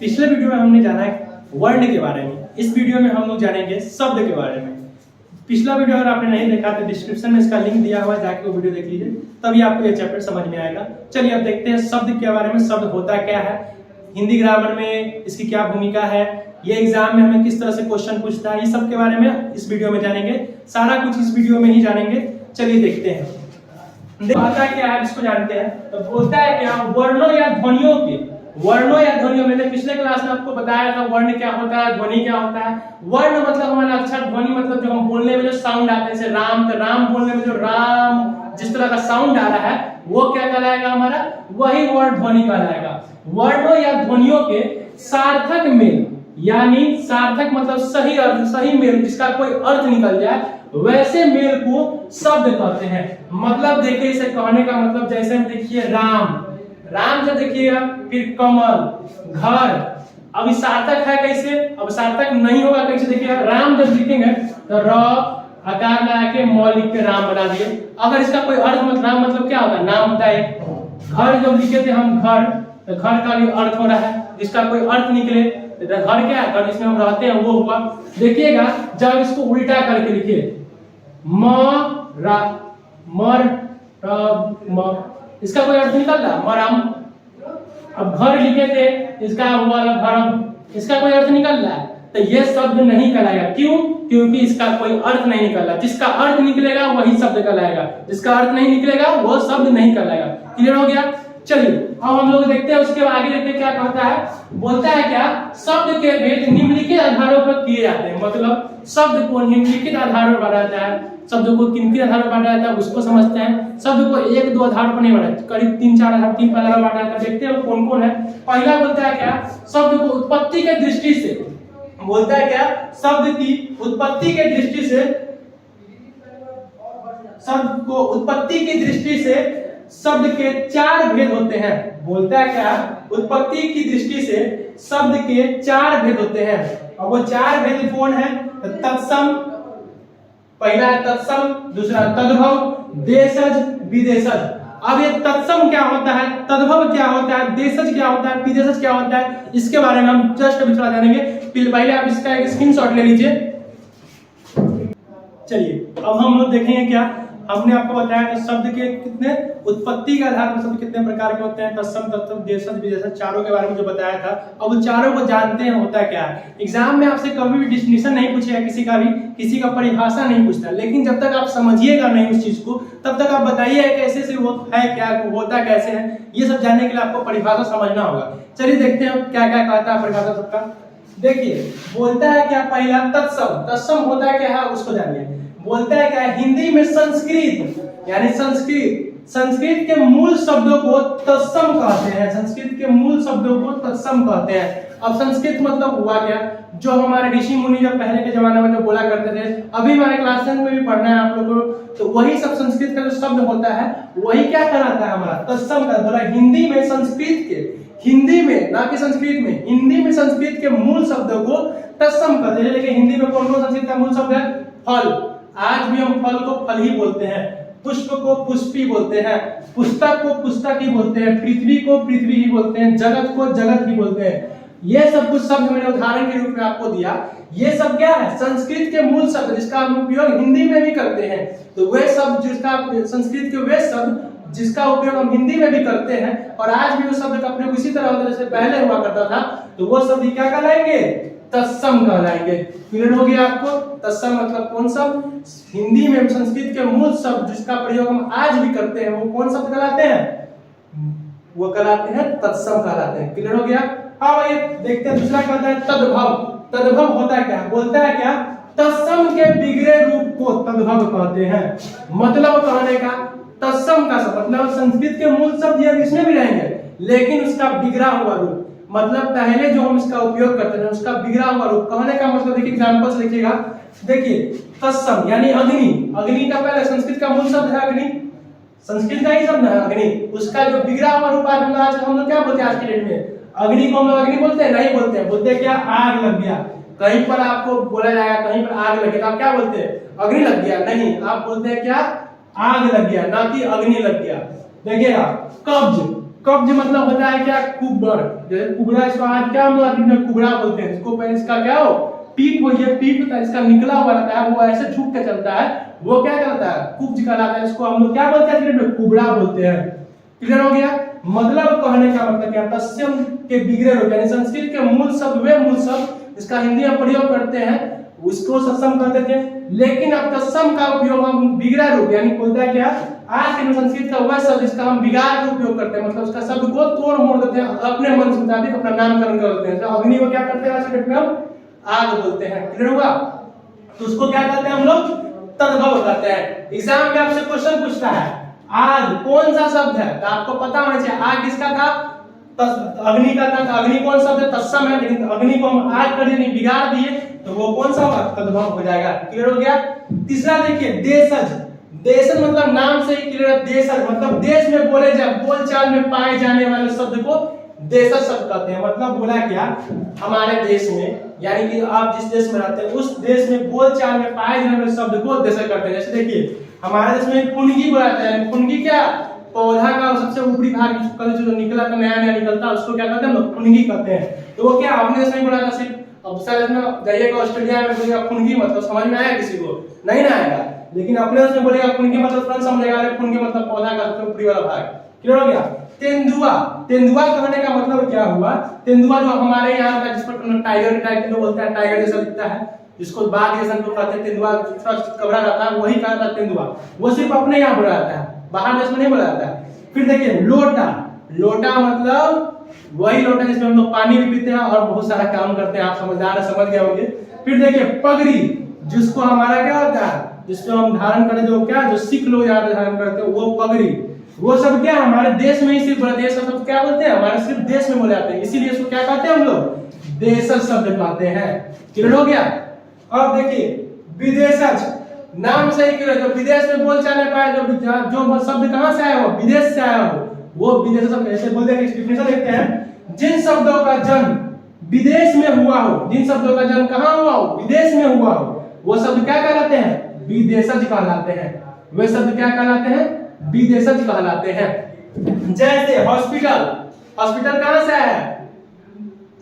पिछले वीडियो में हमने जाना है वर्ण के बारे में, इस वीडियो में हम लोग जानेंगे शब्द के बारे में। पिछला वीडियो अगर आपने नहीं देखा तो डिस्क्रिप्शन में इसका लिंक दिया हुआ है, जाके वो वीडियो देख लीजिए, तभी आपको ये चैप्टर समझ में आएगा। चलिए अब देखते हैं शब्द के बारे में। शब्द होता क्या है, हिंदी ग्रामर में इसकी क्या भूमिका है, ये एग्जाम में हमें किस तरह से क्वेश्चन पूछता है, ये सब के बारे में इस वीडियो में जानेंगे। सारा कुछ इस वीडियो में ही जानेंगे। चलिए देखते हैं होता क्या है, इसको जानते हैं। तो बोलता है क्या, वर्णों या ध्वनियों के, वर्णों या ध्वनियों, मैंने पिछले क्लास में आपको बताया था वर्ण क्या होता है, ध्वनि क्या होता है। वर्ण मतलब हमारा अक्षर, ध्वनि मतलब जो हम बोलने में जो साउंड आते हैं, जैसे राम, तो राम बोलने में जो राम जिस तरह का साउंड आ रहा है वो क्या कहलाएगा, हमारा वही वर्ड ध्वनि कहलाएगा। वर्णों या ध्वनियों के सार्थक मेल, यानी सार्थक मतलब सही अर्थ, सही मेल जिसका कोई अर्थ निकल जाए, वैसे मेल को शब्द कहते हैं। मतलब देखिए इसे कहने का मतलब, जैसे हम देखिए राम, राम जब देखिएगा, फिर कमल, घर, अब सार्थक है कैसे, अब सार्थक नहीं होगा कैसे, देखिएगा राम जब लिखेंगे तो र आकार लगा के म लिख के राम बना दिए। अगर इसका कोई अर्थ मतलब, राम मतलब क्या होता है, नाम होता है। घर जब लिखे थे हम घर, तो घर का भी अर्थ हो रहा है, जिसका कोई अर्थ निकले, घर क्या है, घर जिसमें हम रहते हैं वो हुआ। देखिएगा जब इसको उल्टा करके लिखे, इसका कोई अर्थ निकल रहा, मरम। अब घर लिखे थे, इसका हुआ घरम, इसका कोई अर्थ निकल रहा है, तो ये शब्द नहीं कहलाएगा। क्यों? क्योंकि इसका कोई अर्थ नहीं निकल रहा। जिसका अर्थ निकलेगा वही शब्द कहलाएगा, जिसका अर्थ नहीं निकलेगा वो शब्द नहीं कहलाएगा। क्लियर हो गया? चलिए अब हम लोग देखते हैं, उसके आगे देखते हैं क्या कहता है। बोलता है क्या, शब्द के भेद निम्नलिखित आधारों पर किए जाते हैं। मतलब शब्द को निम्नलिखित आधारों पर बांटा जाता है। शब्द को किन किन आधारों पर बांटा जाता है उसको समझते हैं। शब्द को एक दो आधार पर नहीं बांटा, करीब तीन चार आधार, तीन आधार पर बांटा जाता है। देखते हैं कौन कौन है। पहला बोलता है क्या, शब्द को उत्पत्ति के दृष्टि से, बोलता है क्या, शब्द की उत्पत्ति के दृष्टि से, शब्द को उत्पत्ति की दृष्टि से शब्द के चार भेद होते हैं। बोलता है क्या, उत्पत्ति की दृष्टि से शब्द के चार भेद होते हैं। और वो चार भेद कौन है, तत्सम, पहला है तत्सम, दूसरा तद्भव, देशज, विदेशज। अब ये तत्सम क्या होता है, तद्भव क्या होता है, देशज क्या होता है, विदेशज क्या होता है, इसके बारे में हम जस्ट अभी थोड़ा जानेंगे। पहले आप इसका एक स्क्रीनशॉट ले लीजिए। चलिए अब हम लोग देखेंगे क्या, हमने आपको बताया कि शब्द के कितने, उत्पत्ति के आधार पर शब्द कितने प्रकार के होते हैं, तत्सम, तत्सम, देशज, विदेशज, चारों के बारे में जो बताया था। अब वो चारों को जानते हैं होता क्या है। एग्जाम में आपसे कभी भी डिफिनीशन नहीं पूछेगा, किसी का भी, किसी का परिभाषा नहीं पूछता, लेकिन जब तक आप समझिएगा नहीं उस चीज को, तब तक आप बताइए कैसे से वो है, क्या होता कैसे है, ये सब जानने के लिए आपको परिभाषा समझना होगा। चलिए देखते हैं क्या क्या कहता है परिभाषा सबका। देखिए बोलता है क्या, पहला तत्सम, तत्सम होता है क्या है उसको जानिए। बोलता है क्या, हिंदी में संस्कृत, यानी संस्कृत, संस्कृत के मूल शब्दों को तत्सम कहते हैं। संस्कृत के मूल शब्दों को तत्सम कहते हैं। अब संस्कृत मतलब हुआ क्या, जो हमारे ऋषि मुनि जब पहले के जमाने में जो बोला करते थे, अभी हमारे क्लास 10 में भी पढ़ना है आप लोगों को, तो वही सब संस्कृत का जो शब्द होता है वही क्या कहलाता है, हमारा तत्सम का। थोड़ा हिंदी में संस्कृत के, हिंदी में ना कि संस्कृत में, हिंदी में संस्कृत के मूल शब्दों को तत्सम कहते हैं। लेकिन हिंदी में कौन कौन संस्कृत का मूल शब्द है, फल, आज भी हम फल को फल ही बोलते हैं, पुष्प को पुष्पी बोलते हैं, पुस्तक को पुस्तक ही बोलते हैं, पृथ्वी को पृथ्वी ही बोलते हैं, जगत को जगत ही बोलते हैं। ये सब कुछ शब्द मैंने उदाहरण के रूप में आपको दिया। ये सब क्या है, संस्कृत के मूल शब्द जिसका हम उपयोग हिंदी में भी करते हैं। तो वे शब्द जिसका, संस्कृत के वे शब्द जिसका उपयोग हम हिंदी में भी करते हैं, और आज भी उस शब्द का प्रयोग इसी तरह होता है जैसे पहले हुआ करता था, तो वो शब्द क्या कहलाएंगे, तत्सम कहलाएंगे। क्लियर हो गया आपको? तत्सम मतलब कौन शब्द, हिंदी में संस्कृत के मूल शब्द जिसका प्रयोग हम आज भी करते हैं, वो कौन शब्द कहलाते हैं, वो कहलाते हैं तत्सम कहलाते हैं। क्लियर हो गया? हाँ भाई देखते हैं दूसरा कहता है तद्भव। तद्भव होता है क्या, बोलता है क्या, तत्सम के बिगड़े रूप को तद्भव कहते हैं। मतलब कहने का, तत्सम का मतलब संस्कृत के मूल शब्द ये इसमें भी रहेंगे, लेकिन उसका बिगड़ा हुआ रूप, मतलब पहले जो हम इसका उपयोग करते थे उसका बिगड़ा हुआ रूप। कहने का मतलब देखिए एग्जांपल से लिखिएगा। देखिए तत्सम यानी अग्नि, अग्नि का पहले संस्कृत का मूल शब्द है अग्नि, संस्कृत का ही शब्द है अग्नि, उसका जो बिगड़ा हुआ रूप आज हम लोग क्या बोलते हैं, आज के डेट में अग्नि को हम लोग अग्नि बोलते हैं, नहीं बोलते हैं, बोलते हैं क्या, आग लग गया। कहीं पर आपको बोला जाएगा कहीं पर आग लगे तो आप क्या बोलते हैं, अग्नि लग गया, नहीं, आप बोलते हैं क्या, आग लग गया, ना कि अग्नि लग गया। देखिएगा कब्ज, कब्ज मतलब होता है क्या, कुबर, जैसे कुबरा, इसको आज क्या हम कुबरा बोलते हैं, इसको पहले इसका क्या हो, पीठ हो, ये पीठ होता है, इसका निकला हुआ रहता है, वो ऐसे झुक के चलता है, वो क्या कहलाता है, कुब्ज कहलाता है। इसको हम लोग क्या बोलते हैं, कुबरा बोलते हैं। क्लियर हो गया। मतलब कहने का मतलब क्या, तत्सम के बिगड़े रूप, यानी संस्कृत के मूल शब्द वे मूल शब्द इसका हिंदी में प्रयोग करते हैं, उसको सत्सम कहते थे, लेकिन अब तत्सम का उपयोग हम बिगड़ा रूप, यानी बोलता है क्या, आज के संस्कृत का वह शब्द इसका हम बिगाड़ के उपयोग करते हैं, मतलब उसका शब्द को तोड़ मोड़ देते हैं, अपने मन से मुताबिक अपना नामकरण करते हैं। तो अग्नि को क्या करते हैं, हम आग बोलते हैं। क्लियर हुआ। तो उसको क्या कहते हैं हम लोग, तद्भव कहते हैं। एग्जाम में आपसे क्वेश्चन पूछता है आग कौन सा शब्द है, तो आपको पता होना चाहिए आग किसका था, अग्नि का था। तो अग्नि कौन शब्द है, तत्सम है, लेकिन अग्नि को हम आग कर दिए, बिगाड़ दिए, तो वो कौन सा होगा, तद्भव हो जाएगा। क्लियर हो गया। तीसरा देखिए देशज, देशज मतलब नाम से ही क्लियर है, देशज मतलब देश में बोले जाए, बोलचाल में पाए जाने वाले शब्द को देशज शब्द कहते हैं। मतलब बोला क्या, हमारे देश में, यानी कि आप जिस देश में रहते हैं उस देश में बोलचाल में पाए जाने वाले शब्द को देशज कहते हैं। जैसे देखिए हमारे देश में फुनगी बोला जाता है, फुनगी क्या, पौधा का सबसे ऊपरी भाग जो निकला था, नया नया निकलता है, उसको क्या कहते हैं, लोग फुनगी कहते हैं। तो वो क्या अपने देश में बोला था सिर्फ, अब शायद में जाइएगा ऑस्ट्रेलिया में बोलेगा फुनगी, मतलब समझ में आया किसी को, नहीं ना आएगा, लेकिन अपने देश में बोलेगा फुनगी मतलब तुरंत समझेगा, अरे फुनगी मतलब पौधा का सबसे ऊपरी वाला भाग। क्लियर हो गया। तेंदुआ, तेंदुआ कहने का मतलब क्या हुआ, तेंदुआ जो हमारे यहाँ का, जिस पर टाइगर के टाइप में बोलते हैं, टाइगर जैसा दिखता है, जिसको बाघ जैसा तो कहते हैं, तेंदुआ कबरा रहता है, वही कहता है तेंदुआ। वो सिर्फ अपने यहाँ बोला जाता है, बाहर देश में नहीं बोला जाता है। फिर देखिए लोटा, लोटा मतलब वही लोटा जिसमें हम लोग पानी भी पीते हैं और बहुत सारा काम करते हैं, आप समझदार है, समझ गए होंगे। फिर देखिए पगड़ी, जिसको हमारा क्या होता है, जिसको हम धारण करते, जो क्या, जो सिख लोग यहाँ पे धारण करते हैं, वो पगड़ी, वो सब क्या हमारे देश में ही सिर्फ, देश का शब्द क्या बोलते हैं, हमारे सिर्फ देश में बोले जाते हैं, इसीलिए इसको क्या कहते हैं हम लोग, देशज शब्द कहते हैं। क्लियर हो गया। अब देखिए विदेशज, नाम से ही क्लियर, जो विदेश में बोल चालने पाए, जो शब्द कहां से आया हो, विदेश से आया हो, वो विदेश शब्द। ऐसे बोलते हैं, डेफिनेशन देखते हैं, जिन शब्दों का जन्म विदेश में हुआ हो, जिन शब्दों का जन्म कहां हुआ हो, विदेश में हुआ हो, वो शब्द क्या कहलाते हैं, विदेशज कहलाते हैं। वे शब्द क्या कहलाते हैं, विदेशज कहलाते हैं। जैसे हॉस्पिटल, हॉस्पिटल कहां से आया है,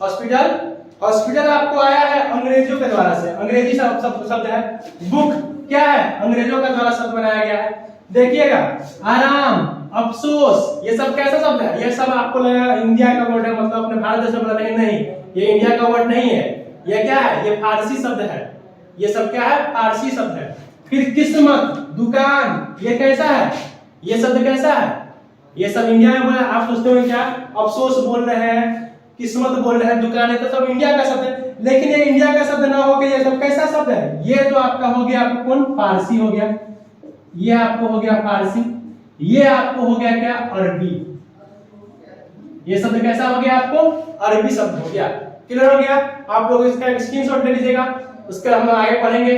हॉस्पिटल, हॉस्पिटल आपको आया है अंग्रेजों के द्वारा से, अंग्रेजी शब्द है। बुक क्या है, अंग्रेजों के द्वारा शब्द बनाया गया है। देखिएगा आराम, अफसोस, ये सब कैसा शब्द है, ये सब आपको लगेगा इंडिया का वर्ड है, मतलब अपने भारत देश में बोला, नहीं, ये इंडिया का वर्ड नहीं है, ये क्या है, ये फारसी शब्द है, ये सब क्या है, फारसी शब्द है। फिर किस्मत, दुकान, ये कैसा है, ये शब्द कैसा है, ये सब इंडिया में बोला। आप सोचते हो क्या, अफसोस बोल रहे हैं, किस्मत बोल रहे हैं, दुकान है, तो सब इंडिया का शब्द है, लेकिन ये इंडिया का शब्द ना होकर ये सब कैसा शब्द है, ये तो आपका हो गया, आपको कौन, फारसी हो गया, ये आपको हो गया फारसी, ये आपको हो गया क्या, अरबी, ये शब्द कैसा हो गया, आपको अरबी शब्द हो गया। क्लियर हो गया। आप लोग इसका एक स्क्रीनशॉट ले लीजिएगा, उसके हम लोग आगे पढ़ेंगे।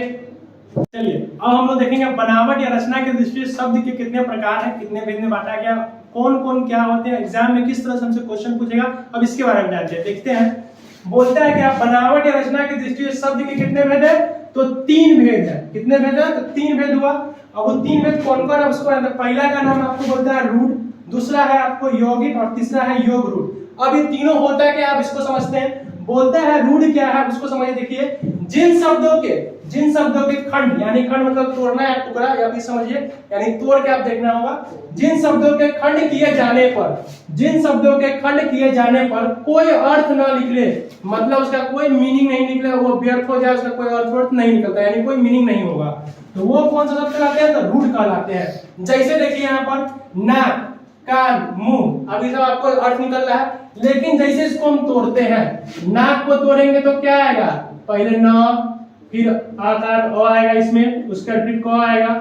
चलिए अब हम लोग देखेंगे बनावट या रचना की दृष्टि से शब्द के कितने प्रकार हैं, कितने भेद में बांटा गया, कौन कौन क्या होते हैं, एग्जाम में किस तरह से हमसे क्वेश्चन पूछेगा, अब इसके बारे में जानते हैं। देखते हैं, बोलता है क्या, बनावट या रचना की दृष्टि से शब्द के कितने भेद है, तो 3 भेद है। कितने भेद है, तो 3 भेद हुआ। अब वो 3 भेद कौन कौन है उसको, पहला का नाम आपको बोलता है रूढ़, दूसरा है आपको यौगिक और तीसरा है योग रूढ़। अब ये तीनों होता है क्या, आप इसको समझते हैं। बोलता है रूढ़ क्या है, उसको समझिए। देखिए जिन शब्दों के खंड, यानी खंड मतलब तोड़ना या टुकड़ा, या फिर समझिए यानी तोड़ के आप देखना होगा, जिन शब्दों के खंड किए जाने पर, जिन शब्दों के खंड किए जाने पर कोई अर्थ ना निकले, मतलब उसका कोई मीनिंग नहीं निकले, वो व्यर्थ हो जाए, उसका कोई अर्थ नहीं निकलता, यानी कोई मीनिंग नहीं होगा, तो वो कौन सा शब्द कहलाते हैं, तो रूढ़ कहलाते हैं। जैसे देखिए यहाँ पर नाक, कान, मुंह, अभी सब आपको अर्थ निकल रहा है, लेकिन जैसे इसको हम तोड़ते हैं, नाक को तोड़ेंगे तो क्या आएगा, पहले न, फिर आकार अ आएगा इसमें, उसका फिर क आएगा,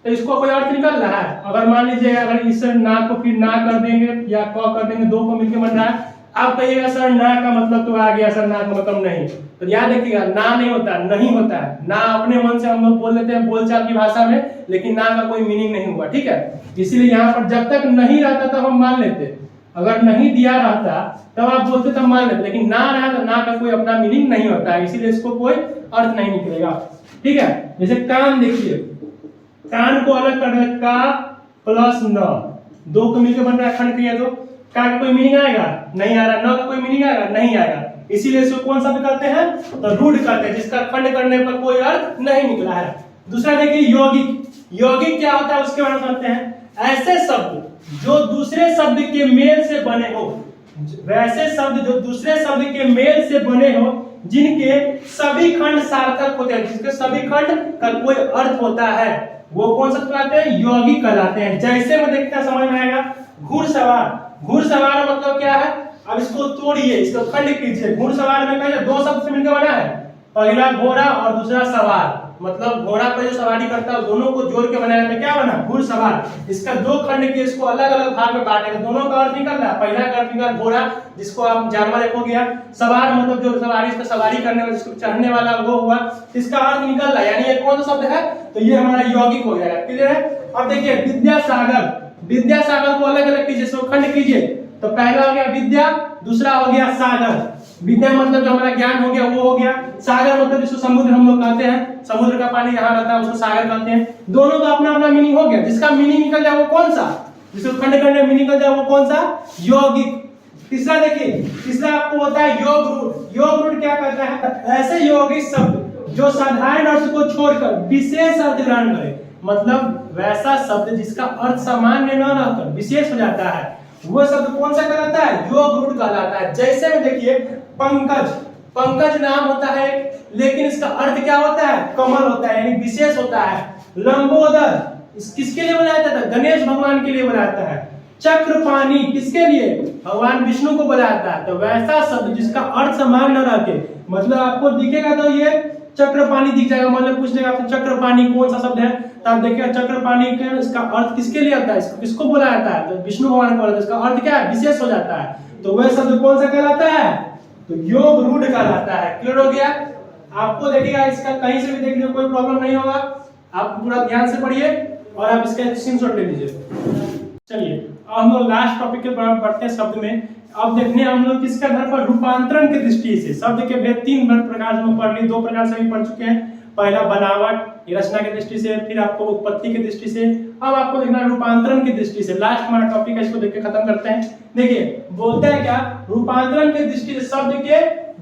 तो इसको कोई अर्थ निकल रहा है। अगर मान लीजिए अगर इस नाक को फिर ना कर देंगे या क कर देंगे, दो को मिलकर बन रहा है, आप कहिएगा सर ना का मतलब तो आ गया, सर ना का मतलब नहीं, तो याद रखिएगा ना नहीं होता, नहीं होता है। ना अपने मन से हम लोग बोल लेते हैं बोलचाल की भाषा में, लेकिन ना का कोई मीनिंग नहीं हुआ, ठीक है। इसीलिए यहाँ पर जब तक नहीं रहता तब हम मान लेते, अगर नहीं दिया रहता तब आप बोलते तब मान लेते, लेकिन ना रहा तो ना का कोई अपना मीनिंग नहीं होता है, इसीलिए इसको कोई अर्थ नहीं निकलेगा, ठीक है। जैसे कान, देखिए कान को अलग कर दे, का प्लस न, दो को मिलकर बन रहा है खंड क्रिया, तो का कोई मीनिंग आएगा? नहीं आ रहा। न का कोई मीनिंग आएगा? नहीं आएगा। इसीलिए इसको कौन सा करते हैं? तो रूढ़ करते हैं, जिसका खंड करने पर कोई अर्थ नहीं निकला है। दूसरा देखिए यौगिक। यौगिक क्या होता है उसके बारे में समझते हैं। ऐसे शब्द जो दूसरे शब्द के मेल से बने हो, वैसे शब्द जो दूसरे शब्द के मेल से बने हो, जिनके सभी खंड सार्थक होते हैं, जिसके सभी खंड का कोई अर्थ होता है, वो कौन सा कहलाते हैं? यौगिक कहलाते हैं। जैसे में देखते हैं समझ में आएगा। घुड़सवार। घुड़सवार मतलब क्या है? अब इसको तोड़िए, इसको खंड कीजिए। घुड़सवार में कहते दो शब्द से मिलकर बना है, पहला घोड़ा और दूसरा सवार। मतलब घोड़ा पर जो सवारी करता है दोनों को जोड़ के बनाया था, क्या बना? घुड़सवार। इसका दो खंड के इसको अलग अलग भाग में बांटे, दोनों का अर्थ निकल रहा है। पहला का अर्थ निकला घोड़ा, जिसको आप जानवर एक हो गया। सवार मतलब जो सवारी, इसका सवारी करने वाला, जिसको चढ़ने वाला वो हुआ, इसका अर्थ निकल रहा है। यानी ये कौन सा शब्द है? तो ये हमारा यौगिक हो जाएगा। क्लियर है? अब देखिए विद्यासागर। विद्यासागर को अलग अलग कीजिए, इसको खंड कीजिए। तो पहला हो गया विद्या, दूसरा हो गया सागर। विद्या मतलब जो हमारा ज्ञान हो गया वो हो गया। सागर मतलब जिसको समुद्र हम लोग कहते हैं, समुद्र का पानी जहां रहता है उसको सागर कहते हैं। दोनों का अपना अपना मीनिंग हो गया। जिसका मीनिंग निकल जाए वो कौन सा? जिसको खंड करने में मीनिंग निकल जाए वो कौन सा? यौगिक। तीसरा देखिए, तीसरा आपको होता है योग रूढ़। योग रूढ़ क्या कहता है? ऐसे यौगिक शब्द जो साधारण अर्थ को छोड़कर विशेष अर्थ ग्रहण करे। मतलब वैसा शब्द जिसका अर्थ सामान्य न रहकर विशेष हो जाता है, वो शब्द कौन सा कहलाता है? योग रूढ़ कहलाता है। जैसे में देखिए पंकज। पंकज नाम होता है, लेकिन इसका अर्थ क्या होता है? कमल होता है, यानी विशेष होता है। लंबोदर किसके लिए बोला जाता है? गणेश भगवान के लिए बोला जाता है। चक्रपाणी किसके लिए? भगवान विष्णु को बोला जाता है। तो वैसा शब्द जिसका अर्थ समान न रखे, मतलब आपको दिखेगा तो ये चक्रपाणी दिख जाएगा। मतलब पूछ लेगा आपसे चक्रपाणी कौन सा शब्द है, तो आप देखिए चक्रपाणी के इसका अर्थ किसके लिए आता है? इसको किसको बोला जाता है? तो विष्णु भगवान को बोला जाता है। इसका अर्थ क्या है? विशेष हो जाता है। तो वह शब्द कौन सा कहलाता है? तो योग रूढ़ कहलाता है। क्लियर हो गया? आपको देखिएगा इसका कहीं से भी देखने में कोई प्रॉब्लम नहीं होगा। आप पूरा ध्यान से पढ़िए और आप इसका स्क्रीनशॉट ले लीजिए। चलिए अब हम लोग लास्ट टॉपिक के बारे में पढ़ते हैं शब्द में। अब देखने हम लोग किसके आधार पर? रूपांतरण की दृष्टि से। शब्द के भेद तीन प्रकार से हम पढ़ लिए, दो प्रकार से भी पढ़ चुके हैं। पहला बनावट, रचना की दृष्टि से, फिर आपको उत्पत्ति की दृष्टि से। अब आपको देखना रूपांतरण की दृष्टि से। लास्ट हमारा टॉपिक है, इसको देख के खत्म करते हैं। देखिए बोलते हैं क्या? रूपांतरण की दृष्टि से शब्द के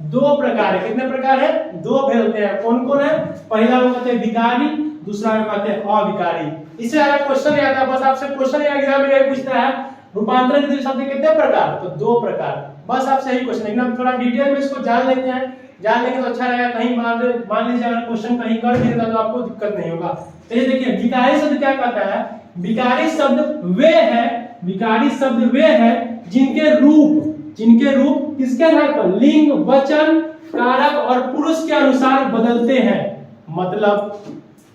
दो प्रकार है। कितने प्रकार है? दो भेद होते हैं। कौन कौन है? पहला वो कहते हैं विकारी, दूसरा कहते हैं अविकारी। इससे अगर क्वेश्चन आता है, बस आपसे क्वेश्चन एग्जाम में यही पूछता है रूपांतरण की दृष्टि शब्द कितने प्रकार? तो दो प्रकार। बस आपसे यही क्वेश्चन, लेकिन थोड़ा डिटेल में इसको जान लेते हैं। जान लेंगे तो अच्छा रहेगा। कहीं मान लीजिए अगर क्वेश्चन कहीं कर भी देता तो आपको दिक्कत नहीं होगा। तो ये देखिए विकारी शब्द क्या कहता है? विकारी शब्द वे है, विकारी शब्द वे है जिनके रूप किसके आधार पर? लिंग, वचन, कारक और पुरुष के अनुसार बदलते हैं। मतलब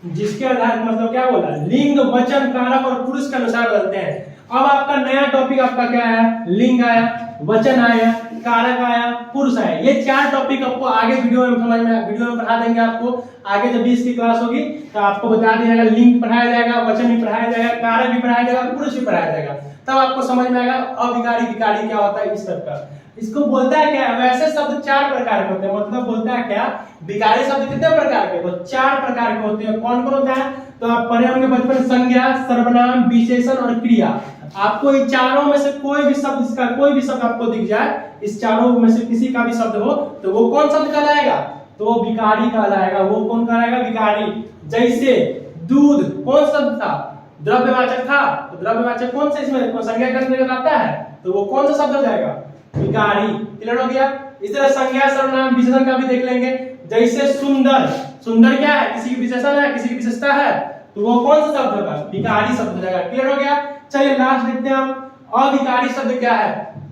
जिसके आधार मतलब क्या बोला? लिंग, वचन, कारक और पुरुष के अनुसार बदलते हैं। अब आपका नया टॉपिक आपका क्या आया? लिंग आया, वचन आया, कारक आया, पुरुष आया। ये चार टॉपिक आपको आगे वीडियो में समझ में वीडियो में पढ़ा देंगे। आपको आगे जब 20 की क्लास होगी तो आपको बता दिया जाएगा, लिंग पढ़ाया जाएगा, वचन भी पढ़ाया जाएगा, कारक भी पढ़ाया जाएगा, पुरुष भी पढ़ाया जाएगा। तब आपको समझ में आएगा अविकारी विकारी क्या होता है, इस तरह का। इसको बोलता है क्या? वैसे शब्द चार प्रकार के होते हैं। मतलब बोलता है क्या? विकारी शब्द कितने प्रकार के? तो चार प्रकार के होते हैं। कौन कौन होता है? तो आप पढ़े होंगे बचपन, संज्ञा, सर्वनाम, विशेषण और क्रिया। आपको इन चारों में से कोई भी शब्द, इसका कोई भी शब्द आपको दिख जाए, इस चारों में से किसी का भी शब्द हो, तो वो कौन शब्द कहलाएगा? तो विकारी कहलाएगा। वो कौन कहलाएगा? विकारी। जैसे दूध कौन शब्द था? द्रव्यवाचक था। तो द्रव्यवाचक कौन से इसमें संज्ञा करने का आता है? तो वो कौन सा शब्द हो जाएगा? विकारी। क्लियर हो गया? इस तरह संज्ञा, सर्वनाम, विशेषण का भी देख लेंगे। जैसे सुंदर, सुंदर क्या है? किसी की विशेषण है, किसी की विशेषता है, तो वो कौन सा शब्द होगा? विकारी शब्द हो जाएगा। क्लियर हो गया? चलिए लास्ट देखते हैं हम। अविकारी शब्द क्या है?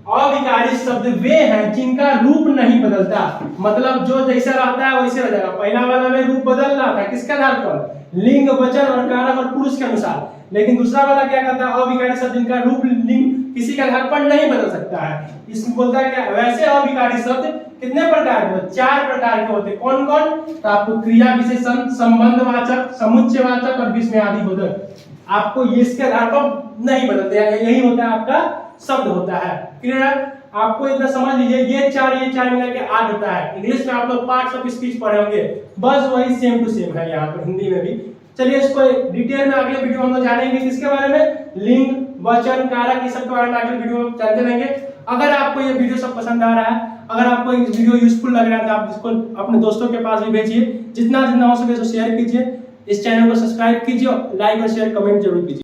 अविकारी शब्द वे हैं जिनका रूप नहीं बदलता। मतलब जो जैसा रहता है वैसे रह जाएगा। पहला वाला में रूप बदल रहा था, किसके आधार पर? लिंग, वचन और कारक और पुरुष के अनुसार। लेकिन दूसरा वाला क्या कहता है? अविकारी शब्द जिनका रूप, लिंग किसी के आधार पर नहीं बदल सकता है। इसमें बोलता है क्या? वैसे अविकारी शब्द कितने प्रकार के? चार प्रकार के होते हैं। कौन कौन? तो आपको क्रिया विशेषण, संबंधवाचक, समुच्चयवाचक और विस्मयादिबोधक। आपको ये इसके आधार पर नहीं बदलते हैं। यही होता है आपका शब्द होता है। क्लियर है? आपको इतना समझ लीजिए, ये चार मिला के 8 होता है। इंग्लिश में आप लोग पार्ट्स ऑफ स्पीच पढ़े होंगे, बस वही सेम टू सेम है यहाँ पर हिंदी में भी। चलिए इसको डिटेल में अगले वीडियो हम लोग जानेंगे किसके बारे में? लिंग, वचन, कारक, ये सब के बारे में आगे वीडियो में जानते रहेंगे। अगर आपको ये वीडियो सब पसंद आ रहा है, अगर आपको ये वीडियो यूजफुल लग रहा है तो आप इसको अपने दोस्तों के पास भी भेजिए, जितना हो सके तो शेयर कीजिए, इस चैनल को सब्सक्राइब कीजिए, लाइक और शेयर कमेंट जरूर कीजिए।